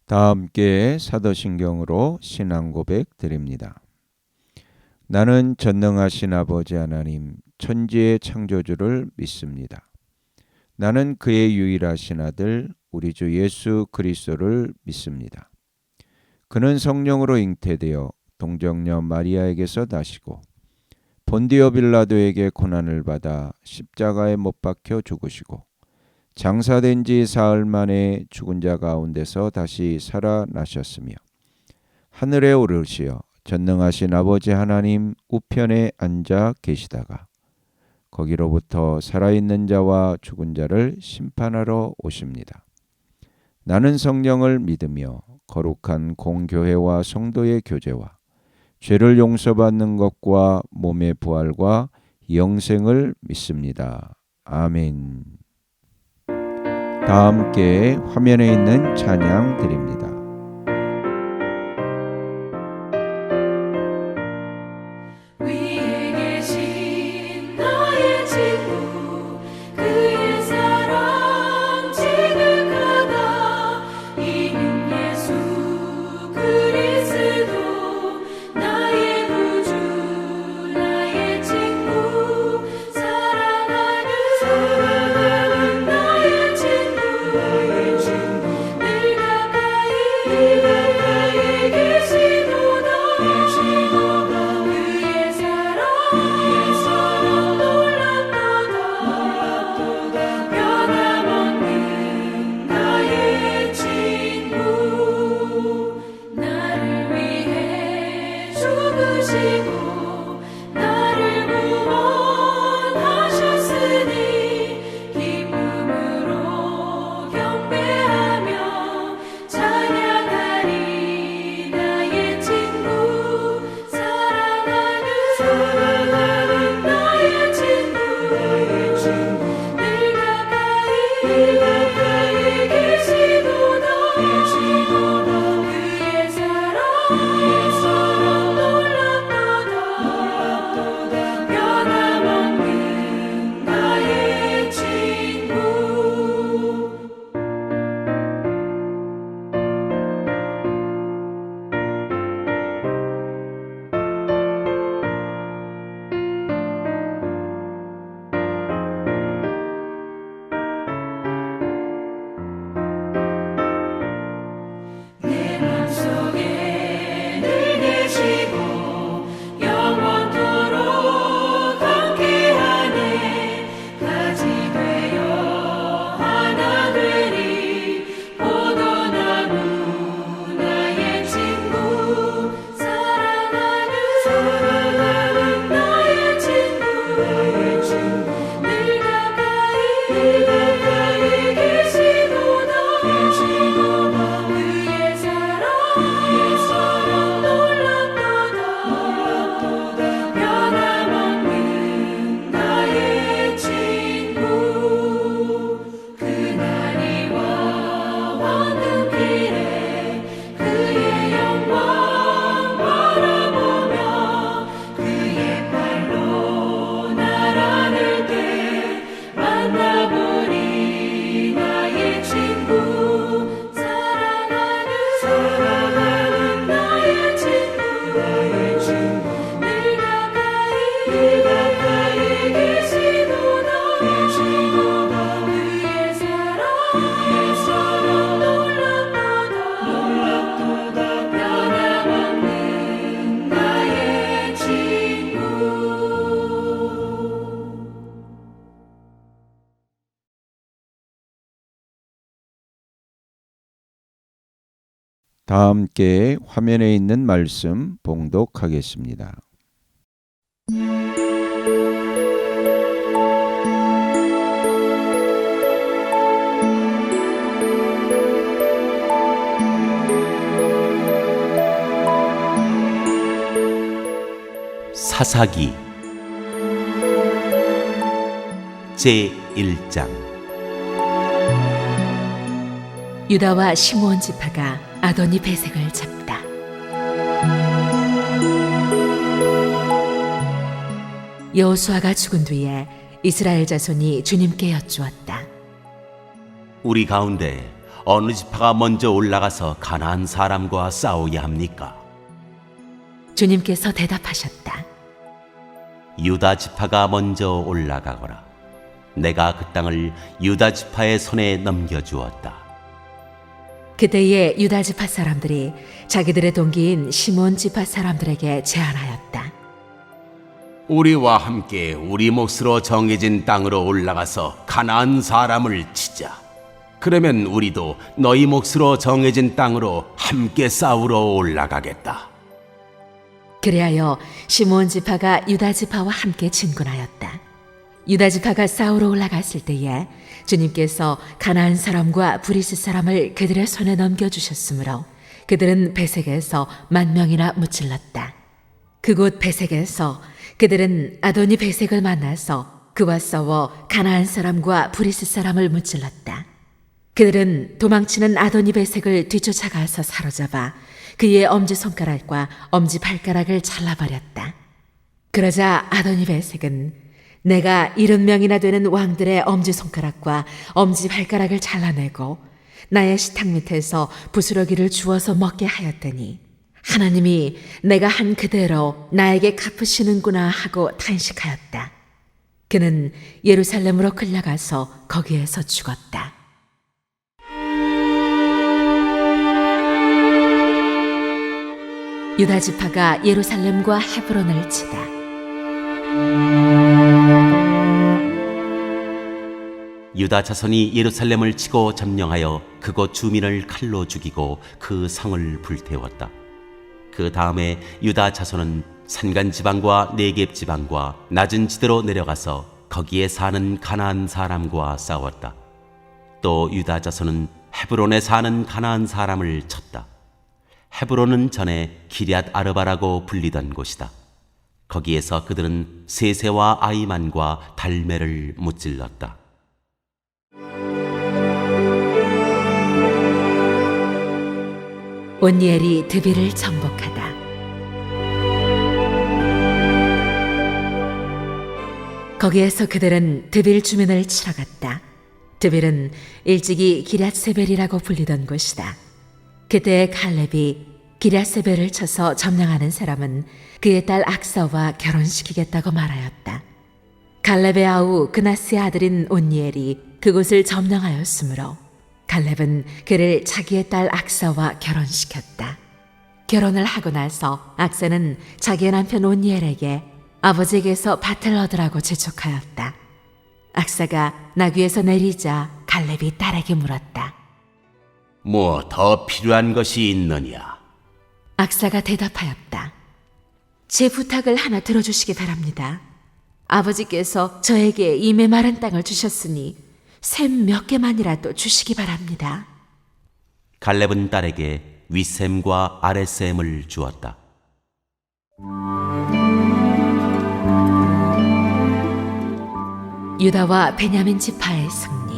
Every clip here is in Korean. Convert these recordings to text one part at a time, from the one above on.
다 함께 사도신경으로 신앙 고백 드립니다. 나는 전능하신 아버지 하나님 천지의 창조주를 믿습니다. 나는 그의 유일하신 아들 우리 주 예수 그리스도를 믿습니다. 그는 성령으로 잉태되어 동정녀 마리아에게서 나시고 본디오 빌라도에게 고난을 받아 십자가에 못 박혀 죽으시고 장사된 지 사흘 만에 죽은 자 가운데서 다시 살아나셨으며 하늘에 오르시어 전능하신 아버지 하나님 우편에 앉아 계시다가 거기로부터 살아있는 자와 죽은 자를 심판하러 오십니다. 나는 성령을 믿으며 거룩한 공교회와 성도의 교제와 죄를 용서받는 것과 몸의 부활과 영생을 믿습니다. 아멘. 다 함께 화면에 있는 찬양 드립니다. 위에 계신 나의 친구 그의 사랑 지극하다 이는 예수 그리스도 나의 구주 나의 친구 사랑하는 나의 친구 늘 가까이 계시도다 그의 사랑 놀랍도다 변함없는 나의 친구 나를 위해 죽으시고 나를 구원하셨으니 기쁨으로 경배하며 찬양하리 나의 친구 사랑하는 나의 친구 늘 가까이 계시도다 그의 사랑 놀랍도다 변함없는 나의 친구 내 맘속에 늘 계시고 영원토록 함께하네 가지 되어 하나 되리 포도나무 나의 친구 사랑하는 나의 친구 늘 가까이 계시도다 그의 사랑 놀랍도다 변함없는 나의 친구 그날이와 황금길에 그의 영광 바라보며 그의 팔로 날 안을 때 만나보리 나의 친구 사랑하는 나의 친구 늘 가까이 계시도다 그의 사랑 놀랍도다 변함없는 나의 친구 다 함께 화면에 있는 말씀 봉독하겠습니다. 사사기 제1장 유다와 시므온 지파가 아도니 베색을 잡다. 여호수아가 죽은 뒤에 이스라엘 자손이 주님께 여쭈었다. 우리 가운데 어느 지파가 먼저 올라가서 가나안 사람과 싸워야 합니까? 주님께서 대답하셨다. 유다 지파가 먼저 올라가거라. 내가 그 땅을 유다 지파의 손에 넘겨주었다. 그때에 유다 지파 사람들이 자기들의 동기인 시몬 지파 사람들에게 제안하였다. 우리와 함께 우리 몫으로 정해진 땅으로 올라가서 가나안 사람을 치자. 그러면 우리도 너희 몫으로 정해진 땅으로 함께 싸우러 올라가겠다. 그리하여 시몬 지파가 유다 지파와 함께 진군하였다. 유다 지파가 싸우러 올라갔을 때에 주님께서 가나안 사람과 브리스 사람을 그들의 손에 넘겨주셨으므로 그들은 베색에서 10,000명이나 무찔렀다. 그곳 베색에서 그들은 아도니 베색을 만나서 그와 싸워 가나안 사람과 브리스 사람을 무찔렀다. 그들은 도망치는 아도니 베색을 뒤쫓아가서 사로잡아 그의 엄지손가락과 엄지발가락을 잘라버렸다. 그러자 아도니 베색은 내가 70명이나 되는 왕들의 엄지손가락과 엄지발가락을 잘라내고 나의 식탁 밑에서 부스러기를 주워서 먹게 하였더니 하나님이 내가 한 그대로 나에게 갚으시는구나 하고 탄식하였다. 그는 예루살렘으로 끌려가서 거기에서 죽었다. 유다 지파가 예루살렘과 헤브론을 치다. 유다 자손이 예루살렘을 치고 점령하여 그곳 주민을 칼로 죽이고 그 성을 불태웠다. 그 다음에 유다 자손은 산간 지방과 네겝 지방과 낮은 지대로 내려가서 거기에 사는 가나안 사람과 싸웠다. 또 유다 자손은 헤브론에 사는 가나안 사람을 쳤다. 헤브론은 전에 기럇 아르바라고 불리던 곳이다. 거기에서 그들은 세세와 아이만과 달메를 무찔렀다. 온니엘이 드빌을 정복하다. 거기에서 그들은 드빌 주민을 치러 갔다. 드빌은 일찍이 기럇세벨이라고 불리던 곳이다. 그때 갈렙이 기럇세벨을 쳐서 점령하는 사람은 그의 딸 악사와 결혼시키겠다고 말하였다. 갈렙의 아우 그나스의 아들인 온니엘이 그곳을 점령하였으므로 갈렙은 그를 자기의 딸 악사와 결혼시켰다. 결혼을 하고 나서 악사는 자기의 남편 온니엘에게 아버지에게서 밭을 얻으라고 재촉하였다. 악사가 나귀에서 내리자 갈렙이 딸에게 물었다. 뭐 더 필요한 것이 있느냐? 악사가 대답하였다. 제 부탁을 하나 들어주시기 바랍니다. 아버지께서 저에게 이 메마른 땅을 주셨으니 샘 몇 개만이라도 주시기 바랍니다. 갈렙은 딸에게 윗샘과 아랫샘을 주었다. 유다와 베냐민 지파의 승리.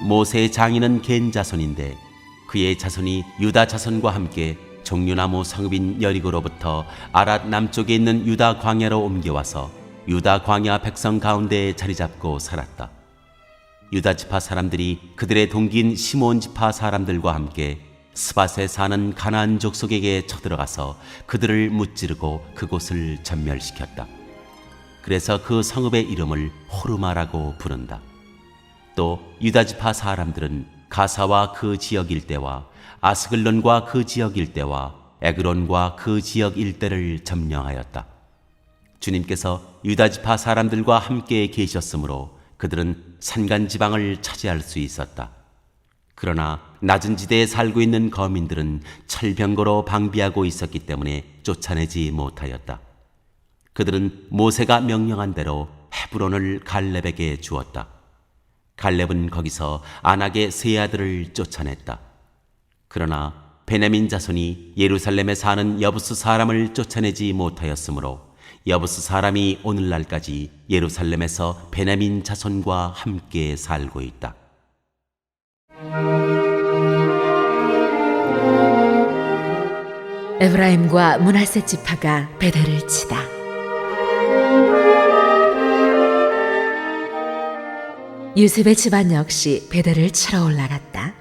모세의 장인은 겐 자손인데 그의 자손이 유다 자손과 함께 종려나무 성읍인 여리고로부터 아랏 남쪽에 있는 유다 광야로 옮겨와서 유다 광야 백성 가운데 자리 잡고 살았다. 유다 지파 사람들이 그들의 동기인 시몬 지파 사람들과 함께 스밧에 사는 가나안 족속에게 쳐들어가서 그들을 무찌르고 그곳을 전멸시켰다. 그래서 그 성읍의 이름을 호르마라고 부른다. 또 유다 지파 사람들은 가사와 그 지역 일대와 아스글론과 그 지역 일대와 에그론과 그 지역 일대를 점령하였다. 주님께서 유다 지파 사람들과 함께 계셨으므로 그들은 산간 지방을 차지할 수 있었다. 그러나 낮은 지대에 살고 있는 거민들은 철병거로 방비하고 있었기 때문에 쫓아내지 못하였다. 그들은 모세가 명령한 대로 헤브론을 갈렙에게 주었다. 갈렙은 거기서 안악의 세 아들을 쫓아냈다. 그러나 베냐민 자손이 예루살렘에 사는 여부스 사람을 쫓아내지 못하였으므로 여부스 사람이 오늘날까지 예루살렘에서 베냐민 자손과 함께 살고 있다. 에브라임과 므낫세 지파가 베델을 치다. 요셉의 집안 역시 베델을 치러 올라갔다.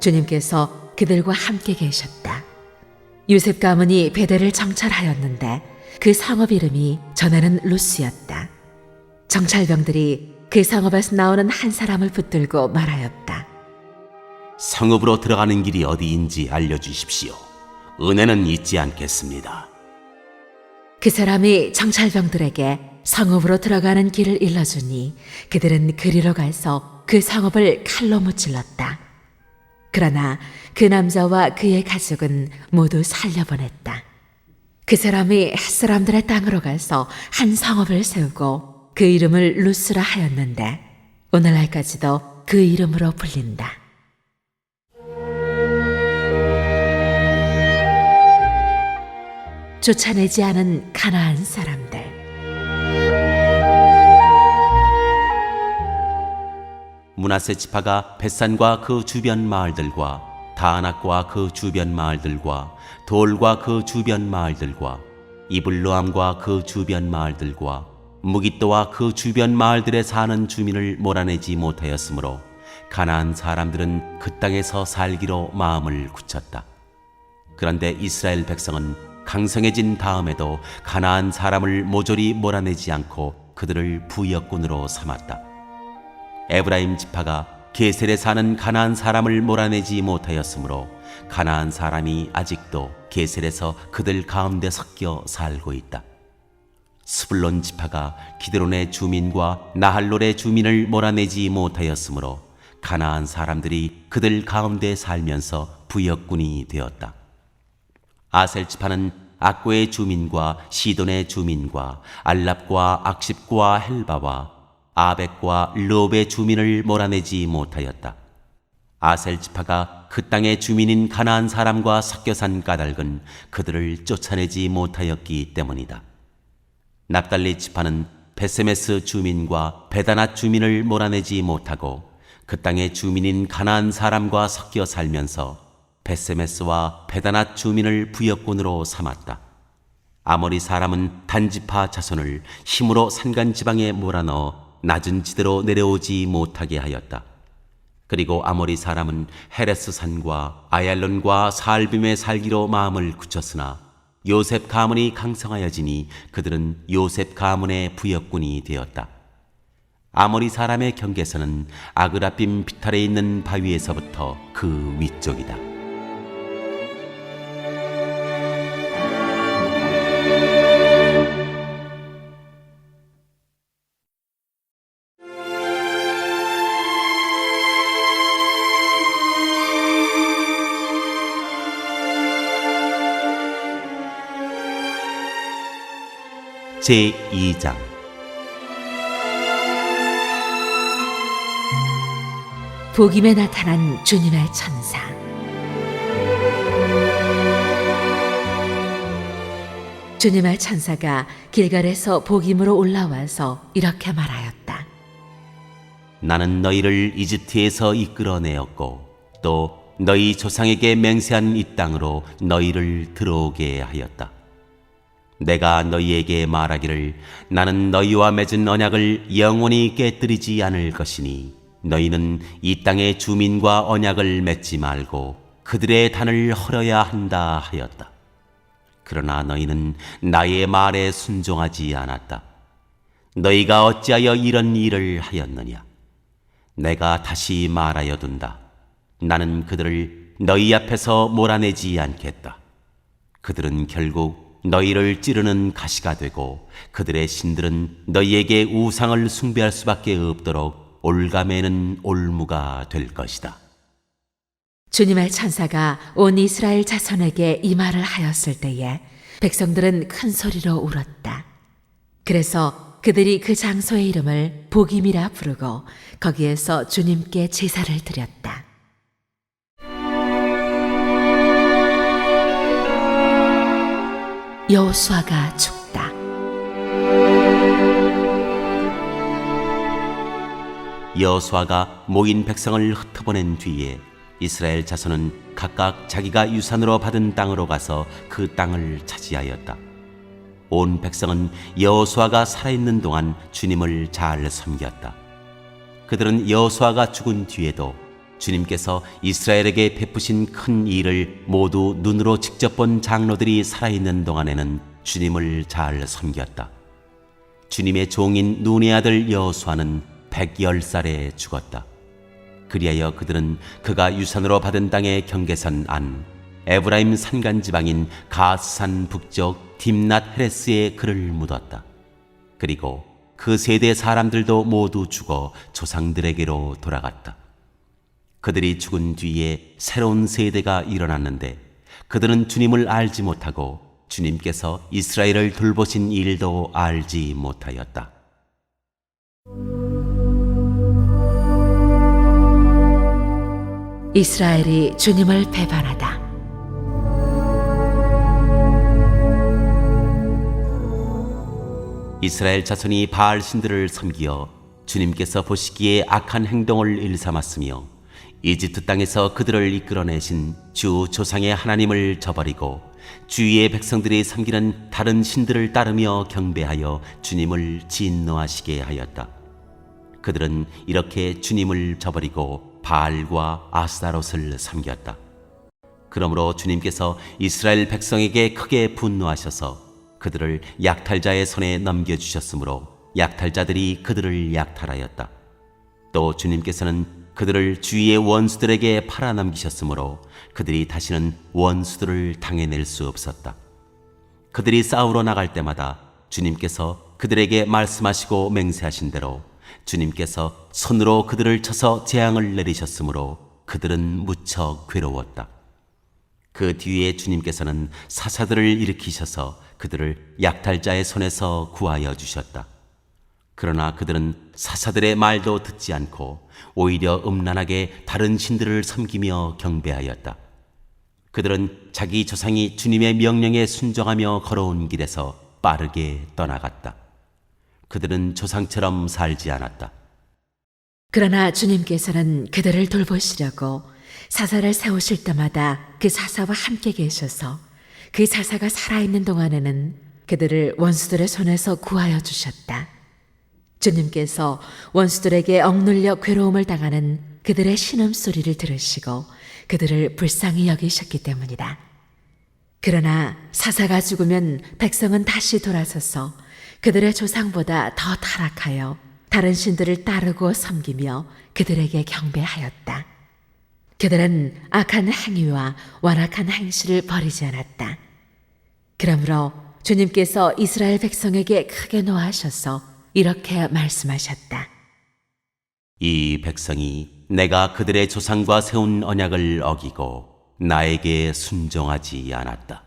주님께서 그들과 함께 계셨다. 요셉 가문이 베델을 정찰하였는데 그 성읍 이름이 전에는 루스였다. 정찰병들이 그 성읍에서 나오는 한 사람을 붙들고 말하였다. 성읍으로 들어가는 길이 어디인지 알려주십시오. 은혜는 잊지 않겠습니다. 그 사람이 정찰병들에게 성읍으로 들어가는 길을 일러주니 그들은 그리로 가서 그 성읍을 칼로 무찔렀다. 그러나 그 남자와 그의 가족은 모두 살려보냈다. 그 사람이 햇사람들의 땅으로 가서 한 성읍을 세우고 그 이름을 루스라 하였는데 오늘날까지도 그 이름으로 불린다. 쫓아내지 않은 가나안 사람들. 므낫세 지파가 벳산과 그 주변 마을들과 다안악과 그 주변 마을들과 돌과 그 주변 마을들과 이블로암과 그 주변 마을들과 무깃도와 그 주변 마을들에 사는 주민을 몰아내지 못하였으므로 가나안 사람들은 그 땅에서 살기로 마음을 굳혔다. 그런데 이스라엘 백성은 강성해진 다음에도 가나안 사람을 모조리 몰아내지 않고 그들을 부역군으로 삼았다. 에브라임 지파가 게셀에 사는 가나안 사람을 몰아내지 못하였으므로 가나안 사람이 아직도 게셀에서 그들 가운데 섞여 살고 있다. 스불론 지파가 기드론의 주민과 나할롤의 주민을 몰아내지 못하였으므로 가나안 사람들이 그들 가운데 살면서 부역군이 되었다. 아셀 지파는 악고의 주민과 시돈의 주민과 알랍과 악십과 헬바와 아벡과 르옵의 주민을 몰아내지 못하였다. 아셀 지파가 그 땅의 주민인 가나안 사람과 섞여 산 까닭은 그들을 쫓아내지 못하였기 때문이다. 납달리 지파는 베세메스 주민과 베다낫 주민을 몰아내지 못하고 그 땅의 주민인 가나안 사람과 섞여 살면서 베세메스와 베다낫 주민을 부역군으로 삼았다. 아모리 사람은 단지파 자손을 힘으로 산간지방에 몰아넣어 낮은 지대로 내려오지 못하게 하였다. 그리고 아모리 사람은 헤레스 산과 아얄론과 사알빔에 살기로 마음을 굳혔으나 요셉 가문이 강성하여지니 그들은 요셉 가문의 부역군이 되었다. 아모리 사람의 경계선은 아그라빔 비탈에 있는 바위에서부터 그 위쪽이다. 제2장 복임에 나타난 주님의 천사. 주님의 천사가 길갈에서 복임으로 올라와서 이렇게 말하였다. 나는 너희를 이집트에서 이끌어내었고 또 너희 조상에게 맹세한 이 땅으로 너희를 들어오게 하였다. 내가 너희에게 말하기를 나는 너희와 맺은 언약을 영원히 깨뜨리지 않을 것이니 너희는 이 땅의 주민과 언약을 맺지 말고 그들의 단을 헐어야 한다 하였다. 그러나 너희는 나의 말에 순종하지 않았다. 너희가 어찌하여 이런 일을 하였느냐? 내가 다시 말하여 둔다. 나는 그들을 너희 앞에서 몰아내지 않겠다. 그들은 결국 너희를 찌르는 가시가 되고 그들의 신들은 너희에게 우상을 숭배할 수밖에 없도록 올가매는 올무가 될 것이다. 주님의 천사가 온 이스라엘 자손에게 이 말을 하였을 때에 백성들은 큰 소리로 울었다. 그래서 그들이 그 장소의 이름을 복임이라 부르고 거기에서 주님께 제사를 드렸다. 여호수아가 죽다. 여호수아가 모인 백성을 흩어보낸 뒤에 이스라엘 자손은 각각 자기가 유산으로 받은 땅으로 가서 그 땅을 차지하였다. 온 백성은 여호수아가 살아있는 동안 주님을 잘 섬겼다. 그들은 여호수아가 죽은 뒤에도 주님께서 이스라엘에게 베푸신 큰 일을 모두 눈으로 직접 본 장로들이 살아있는 동안에는 주님을 잘 섬겼다. 주님의 종인 눈의 아들 여호수아는 110살에 죽었다. 그리하여 그들은 그가 유산으로 받은 땅의 경계선 안 에브라임 산간 지방인 가스산 북쪽 딥낫 헤레스에 그를 묻었다. 그리고 그 세대 사람들도 모두 죽어 조상들에게로 돌아갔다. 그들이 죽은 뒤에 새로운 세대가 일어났는데 그들은 주님을 알지 못하고 주님께서 이스라엘을 돌보신 일도 알지 못하였다. 이스라엘이 주님을 배반하다. 이스라엘 자손이 바알 신들을 섬기어 주님께서 보시기에 악한 행동을 일삼았으며 이집트 땅에서 그들을 이끌어내신 주 조상의 하나님을 저버리고 주위의 백성들이 섬기는 다른 신들을 따르며 경배하여 주님을 진노하시게 하였다. 그들은 이렇게 주님을 저버리고 바알과 아스타롯을 섬겼다. 그러므로 주님께서 이스라엘 백성에게 크게 분노하셔서 그들을 약탈자의 손에 넘겨주셨으므로 약탈자들이 그들을 약탈하였다. 또 주님께서는 그들을 주위의 원수들에게 팔아넘기셨으므로 그들이 다시는 원수들을 당해낼 수 없었다. 그들이 싸우러 나갈 때마다 주님께서 그들에게 말씀하시고 맹세하신 대로 주님께서 손으로 그들을 쳐서 재앙을 내리셨으므로 그들은 무척 괴로웠다. 그 뒤에 주님께서는 사사들을 일으키셔서 그들을 약탈자의 손에서 구하여 주셨다. 그러나 그들은 사사들의 말도 듣지 않고 오히려 음란하게 다른 신들을 섬기며 경배하였다. 그들은 자기 조상이 주님의 명령에 순종하며 걸어온 길에서 빠르게 떠나갔다. 그들은 조상처럼 살지 않았다. 그러나 주님께서는 그들을 돌보시려고 사사를 세우실 때마다 그 사사와 함께 계셔서 그 사사가 살아있는 동안에는 그들을 원수들의 손에서 구하여 주셨다. 주님께서 원수들에게 억눌려 괴로움을 당하는 그들의 신음소리를 들으시고 그들을 불쌍히 여기셨기 때문이다. 그러나 사사가 죽으면 백성은 다시 돌아서서 그들의 조상보다 더 타락하여 다른 신들을 따르고 섬기며 그들에게 경배하였다. 그들은 악한 행위와 완악한 행실을 버리지 않았다. 그러므로 주님께서 이스라엘 백성에게 크게 노하셔서 이렇게 말씀하셨다. 이 백성이 내가 그들의 조상과 세운 언약을 어기고 나에게 순종하지 않았다.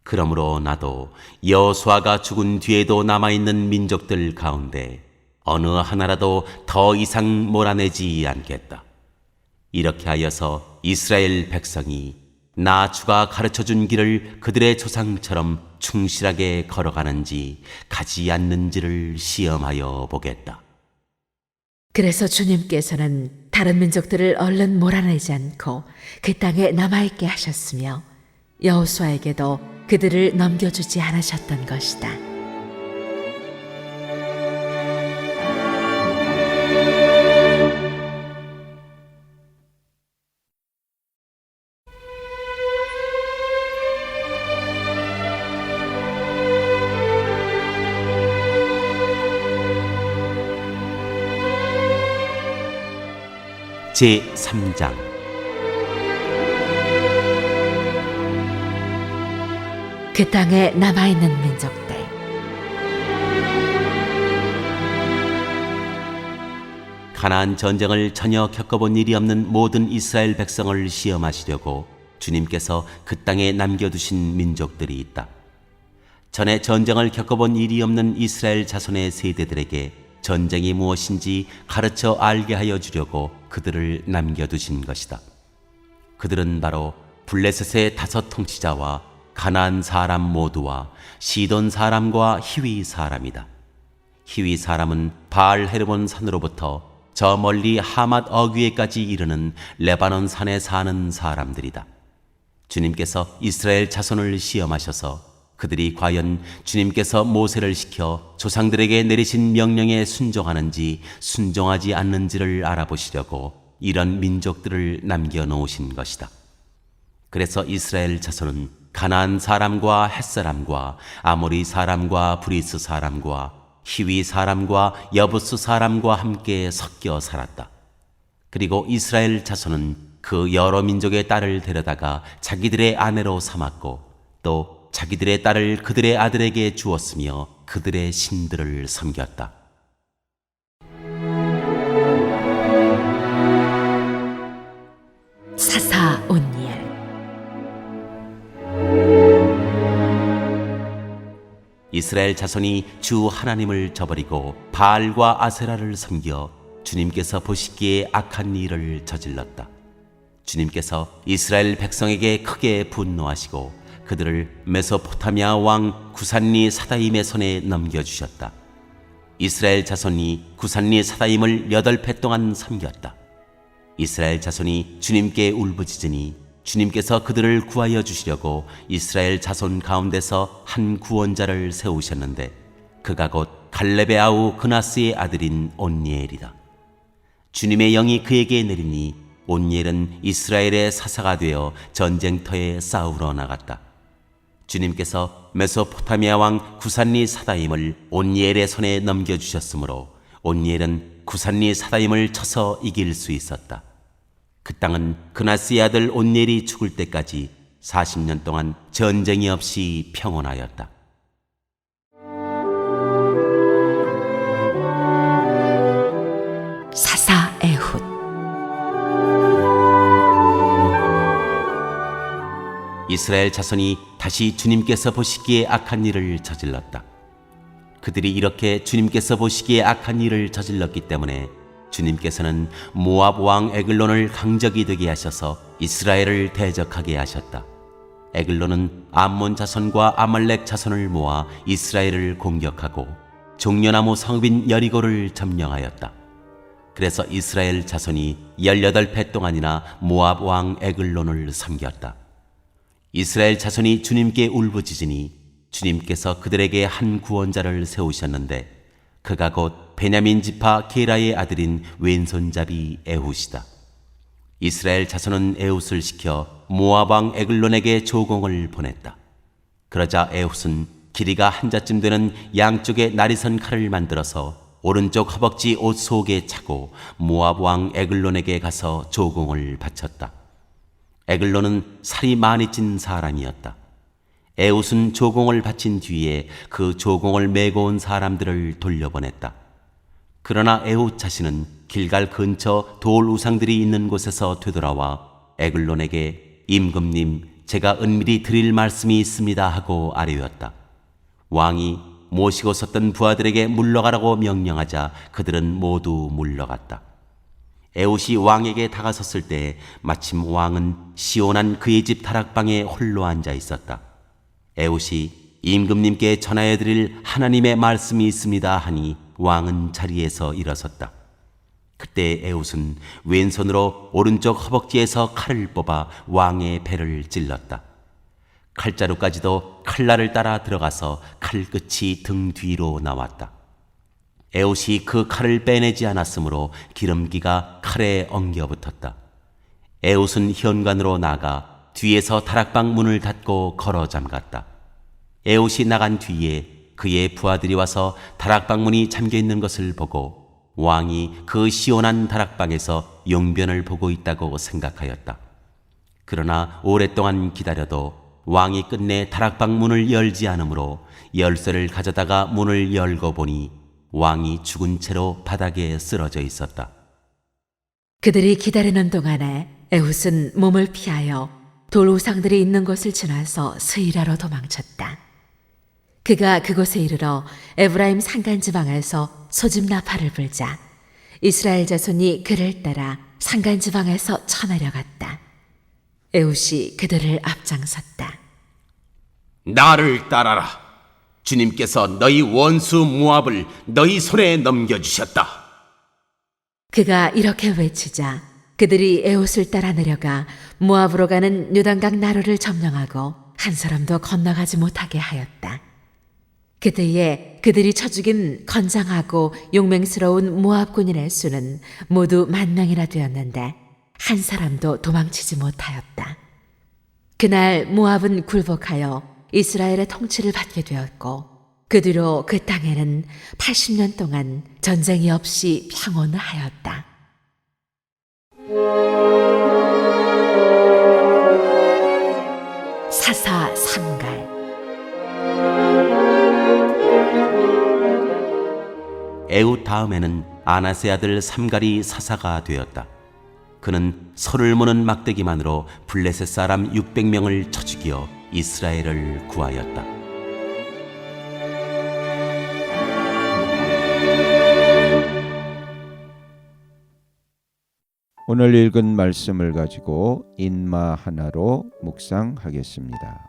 그러므로 나도 여호수아가 죽은 뒤에도 남아있는 민족들 가운데 어느 하나라도 더 이상 몰아내지 않겠다. 이렇게 하여서 이스라엘 백성이 나 주가 가르쳐준 길을 그들의 조상처럼 충실하게 걸어가는지 가지 않는지를 시험하여 보겠다. 그래서 주님께서는 다른 민족들을 얼른 몰아내지 않고 그 땅에 남아있게 하셨으며 여호수아에게도 그들을 넘겨주지 않으셨던 것이다. 제3장 그 땅에 남아있는 민족들. 가나안 전쟁을 전혀 겪어본 일이 없는 모든 이스라엘 백성을 시험하시려고 주님께서 그 땅에 남겨두신 민족들이 있다. 전에 전쟁을 겪어본 일이 없는 이스라엘 자손의 세대들에게 전쟁이 무엇인지 가르쳐 알게 하여 주려고 그들을 남겨두신 것이다. 그들은 바로 블레셋의 5 통치자와 가나안 사람 모두와 시돈 사람과 히위 사람이다. 히위 사람은 바알 헤르몬 산으로부터 저 멀리 하맛 어귀에까지 이르는 레바논 산에 사는 사람들이다. 주님께서 이스라엘 자손을 시험하셔서 그들이 과연 주님께서 모세를 시켜 조상들에게 내리신 명령에 순종하는지 순종하지 않는지를 알아보시려고 이런 민족들을 남겨놓으신 것이다. 그래서 이스라엘 자손은 가나안 사람과 헷 사람과 아모리 사람과 브리스 사람과 히위 사람과 여부스 사람과 함께 섞여 살았다. 그리고 이스라엘 자손은 그 여러 민족의 딸을 데려다가 자기들의 아내로 삼았고 또 자기들의 딸을 그들의 아들에게 주었으며 그들의 신들을 섬겼다. 사사 온니엘. 이스라엘 자손이 주 하나님을 저버리고 바알과 아세라를 섬겨 주님께서 보시기에 악한 일을 저질렀다. 주님께서 이스라엘 백성에게 크게 분노하시고 그들을 메소포타미아 왕 구산리 사다임의 손에 넘겨주셨다. 이스라엘 자손이 구산리 사다임을 8해 동안 섬겼다. 이스라엘 자손이 주님께 울부짖으니 주님께서 그들을 구하여 주시려고 이스라엘 자손 가운데서 한 구원자를 세우셨는데 그가 곧 갈렙의 아우 그나스의 아들인 온니엘이다. 주님의 영이 그에게 내리니 온니엘은 이스라엘의 사사가 되어 전쟁터에 싸우러 나갔다. 주님께서 메소포타미아 왕 구산리 사다임을 온니엘의 손에 넘겨주셨으므로 온니엘은 구산리 사다임을 쳐서 이길 수 있었다. 그 땅은 그나스의 아들 온니엘이 죽을 때까지 40년 동안 전쟁이 없이 평온하였다. 사사 에훗. 이스라엘 자손이 다시 주님께서 보시기에 악한 일을 저질렀다. 그들이 이렇게 주님께서 보시기에 악한 일을 저질렀기 때문에 주님께서는 모압 왕 에글론을 강적이 되게 하셔서 이스라엘을 대적하게 하셨다. 에글론은 암몬 자손과 아말렉 자손을 모아 이스라엘을 공격하고 종려나무 성읍인 여리고를 점령하였다. 그래서 이스라엘 자손이 18해 동안이나 모압 왕 에글론을 섬겼다. 이스라엘 자손이 주님께 울부짖으니 주님께서 그들에게 한 구원자를 세우셨는데 그가 곧 베냐민 지파 게라의 아들인 왼손잡이 에훗이다. 이스라엘 자손은 에훗을 시켜 모압 왕 에글론에게 조공을 보냈다. 그러자 에훗은 길이가 한 자쯤 되는 양쪽에 나리선 칼을 만들어서 오른쪽 허벅지 옷 속에 차고 모압 왕 에글론에게 가서 조공을 바쳤다. 에글론은 살이 많이 찐 사람이었다. 에훗은 조공을 바친 뒤에 그 조공을 메고 온 사람들을 돌려보냈다. 그러나 에훗 자신은 길갈 근처 돌 우상들이 있는 곳에서 되돌아와 에글론에게 임금님, 제가 은밀히 드릴 말씀이 있습니다 하고 아뢰었다. 왕이 모시고 섰던 부하들에게 물러가라고 명령하자 그들은 모두 물러갔다. 에훗이 왕에게 다가섰을 때 마침 왕은 시온한 그의 집 다락방에 홀로 앉아 있었다. 에훗이 임금님께 전하여 드릴 하나님의 말씀이 있습니다 하니 왕은 자리에서 일어섰다. 그때 에훗은 왼손으로 오른쪽 허벅지에서 칼을 뽑아 왕의 배를 찔렀다. 칼자루까지도 칼날을 따라 들어가서 칼끝이 등 뒤로 나왔다. 에훗이 그 칼을 빼내지 않았으므로 기름기가 칼에 엉겨붙었다. 에훗은 현관으로 나가 뒤에서 다락방 문을 닫고 걸어 잠갔다. 에훗이 나간 뒤에 그의 부하들이 와서 다락방 문이 잠겨있는 것을 보고 왕이 그 시원한 다락방에서 용변을 보고 있다고 생각하였다. 그러나 오랫동안 기다려도 왕이 끝내 다락방 문을 열지 않으므로 열쇠를 가져다가 문을 열고 보니 왕이 죽은 채로 바닥에 쓰러져 있었다. 그들이 기다리는 동안에 에훗은 몸을 피하여 돌 우상들이 있는 곳을 지나서 스이라로 도망쳤다. 그가 그곳에 이르러 에브라임 산간 지방에서 소집 나팔을 불자 이스라엘 자손이 그를 따라 산간 지방에서 쳐내려갔다. 에훗이 그들을 앞장섰다. 나를 따라라. 주님께서 너희 원수 모압을 너희 손에 넘겨주셨다. 그가 이렇게 외치자 그들이 에훗을 따라 내려가 모압으로 가는 요단강 나루를 점령하고 한 사람도 건너가지 못하게 하였다. 그때에 그들이 쳐 죽인 건장하고 용맹스러운 모압 군인의 수는 모두 10,000명이나 되었는데 한 사람도 도망치지 못하였다. 그날 모압은 굴복하여 이스라엘의 통치를 받게 되었고 그 뒤로 그 땅에는 80년 동안 전쟁이 없이 평온하였다. 사사 삼갈. 에훗 다음에는 아나세 아들 삼갈이 사사가 되었다. 그는 설을 무는 막대기만으로 블레셋 사람 600명을 쳐 죽여 이스라엘을 구하였다. 오늘 읽은 말씀을 가지고 인마 하나로 묵상하겠습니다.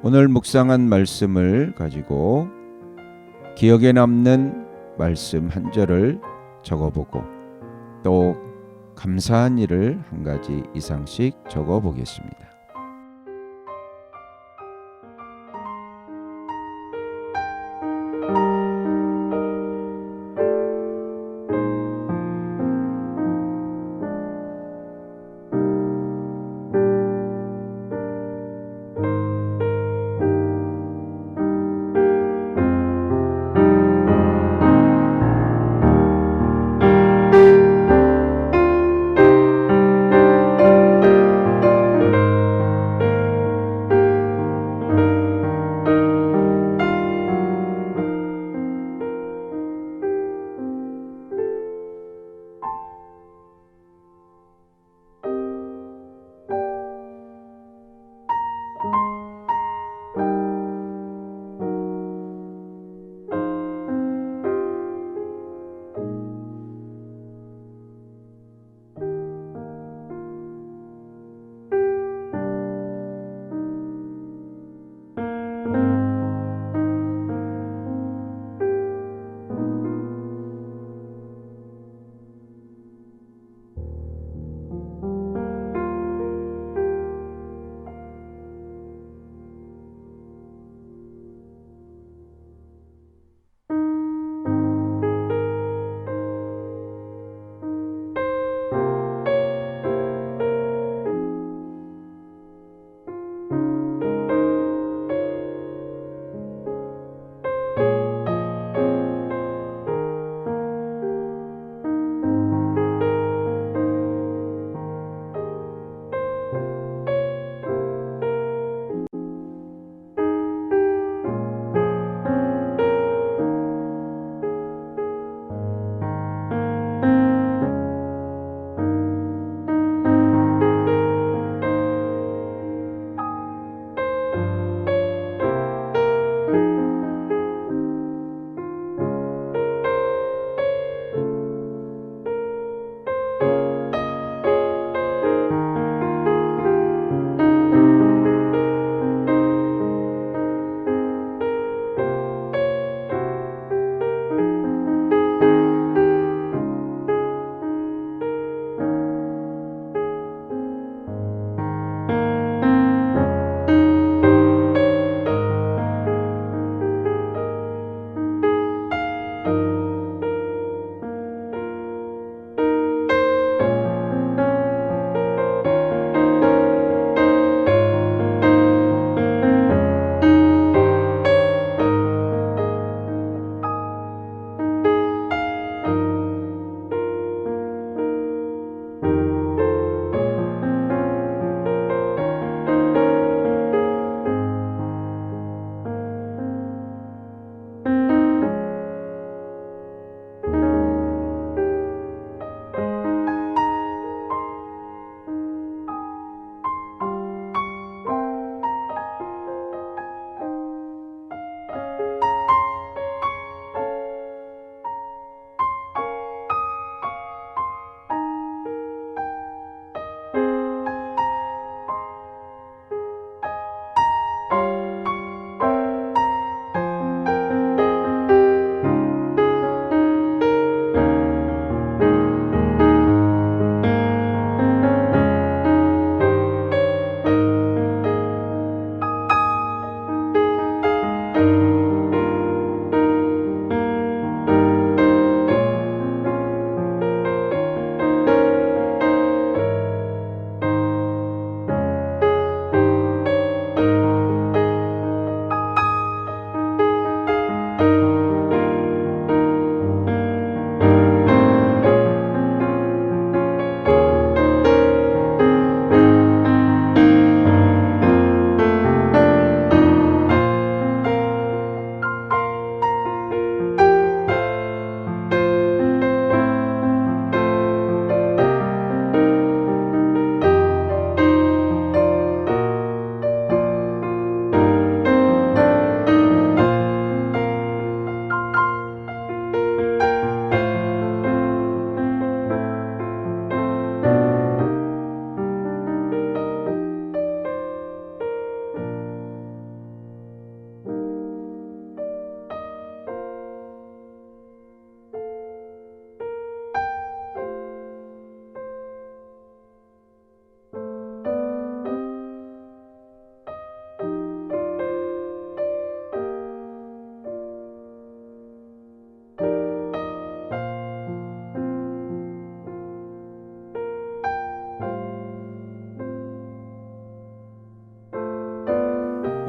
오늘 묵상한 말씀을 가지고 기억에 남는 말씀 한 절을 적어보고 또 감사한 일을 한 가지 이상씩 적어보겠습니다.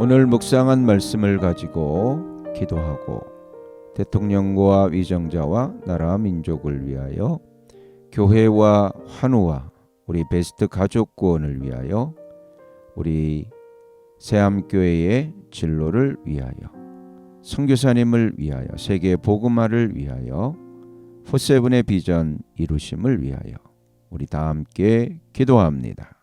오늘 묵상한 말씀을 가지고 기도하고 대통령과 위정자와 나라 민족을 위하여 교회와 환우와 우리 베스트 가족 구원을 위하여 우리 새암교회의 진로를 위하여 선교사님을 위하여 세계 복음화를 위하여 포세븐의 비전 이루심을 위하여 우리 다 함께 기도합니다.